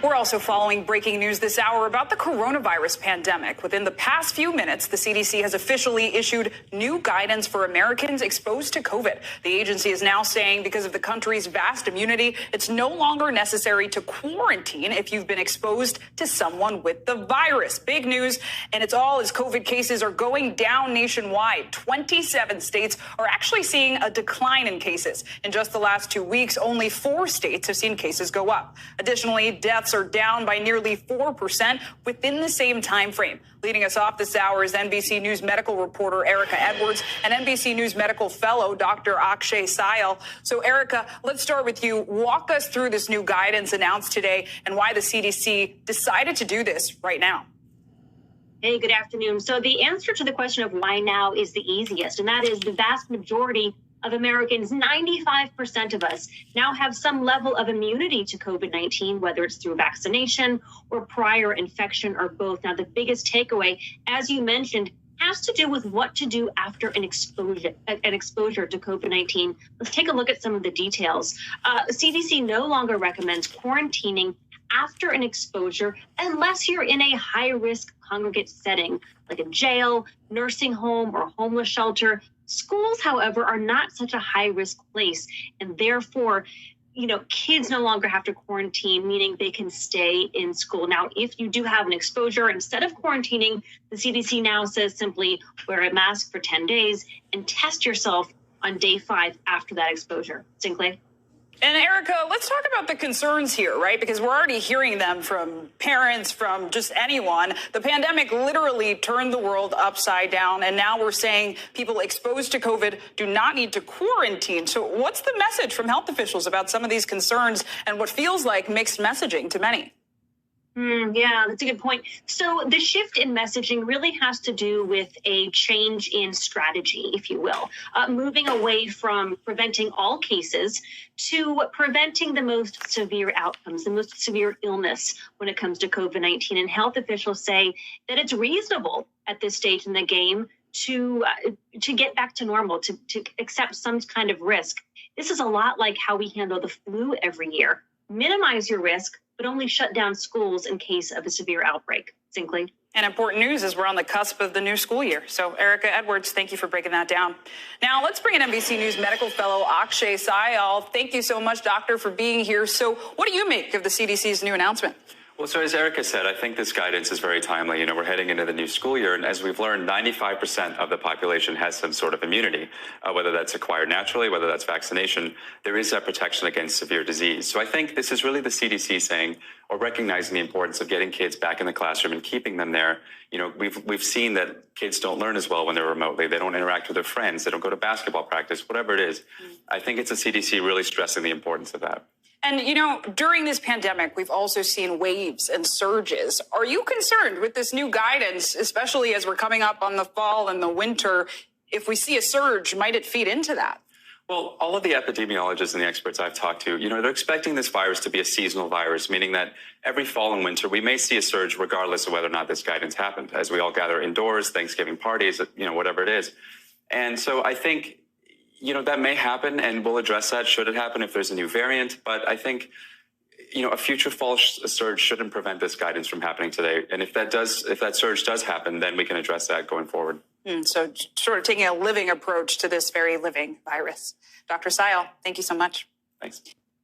We're also following breaking news this hour about the coronavirus pandemic. Within the past few minutes, the CDC has officially issued new guidance for Americans exposed to COVID. The agency is now saying because of the country's vast immunity, it's no longer necessary to quarantine if you've been exposed to someone with the virus. Big news, and it's all as COVID cases are going down nationwide. 27 states are actually seeing a decline in cases. In just the last 2 weeks, only 4 states have seen cases go up. Additionally, deaths are down by nearly 4% within the same time frame. Leading us off this hour is NBC News medical reporter Erica Edwards and NBC News medical fellow Dr. Akshay Syal. So, Erica, let's start with you. Walk us through this new guidance announced today and why the CDC decided to do this right now. Hey, good afternoon. So the answer to the question of why now is the easiest, and that is the vast majority of Americans, 95% of us, now have some level of immunity to COVID-19, whether it's through vaccination or prior infection or both. Now, the biggest takeaway, as you mentioned, has to do with what to do after an exposure to COVID-19. Let's take a look at some of the details. CDC no longer recommends quarantining after an exposure unless you're in a high-risk congregate setting, like a jail, nursing home, or homeless shelter. Schools, however, are not such a high-risk place, and therefore, kids no longer have to quarantine, meaning they can stay in school. Now, if you do have an exposure, instead of quarantining, the CDC now says simply wear a mask for 10 days and test yourself on day 5 after that exposure. Sinclair? And Erica, let's talk about the concerns here, right? Because we're already hearing them from parents, from just anyone. The pandemic literally turned the world upside down. And now we're saying people exposed to COVID do not need to quarantine. So what's the message from health officials about some of these concerns and what feels like mixed messaging to many? Yeah, that's a good point. So the shift in messaging really has to do with a change in strategy, if you will, moving away from preventing all cases to preventing the most severe outcomes, the most severe illness when it comes to COVID-19. And health officials say that it's reasonable at this stage in the game to get back to normal, to accept some kind of risk. This is a lot like how we handle the flu every year. Minimize your risk, but only shut down schools in case of a severe outbreak. Sinclair? And important news is we're on the cusp of the new school year. So, Erica Edwards, thank you for breaking that down. Now, let's bring in NBC News medical fellow Akshay Syal. Thank you so much, doctor, for being here. So what do you make of the CDC's new announcement? Well, so as Erica said, I think this guidance is very timely. We're heading into the new school year, and as we've learned, 95% of the population has some sort of immunity, whether that's acquired naturally, whether that's vaccination. There is that protection against severe disease. So I think this is really the CDC saying or recognizing the importance of getting kids back in the classroom and keeping them there. We've seen that kids don't learn as well when they're remotely. They don't interact with their friends. They don't go to basketball practice, whatever it is. I think it's the CDC really stressing the importance of that. And, during this pandemic, we've also seen waves and surges. Are you concerned with this new guidance, especially as we're coming up on the fall and the winter? If we see a surge, might it feed into that? Well, all of the epidemiologists and the experts I've talked to, they're expecting this virus to be a seasonal virus, meaning that every fall and winter, we may see a surge regardless of whether or not this guidance happened, as we all gather indoors, Thanksgiving parties, whatever it is. And so I think that may happen, and we'll address that should it happen if there's a new variant. But I think, a future fall surge shouldn't prevent this guidance from happening today. And if that surge does happen, then we can address that going forward. So sort of taking a living approach to this very living virus. Dr. Syal, thank you so much. Thanks.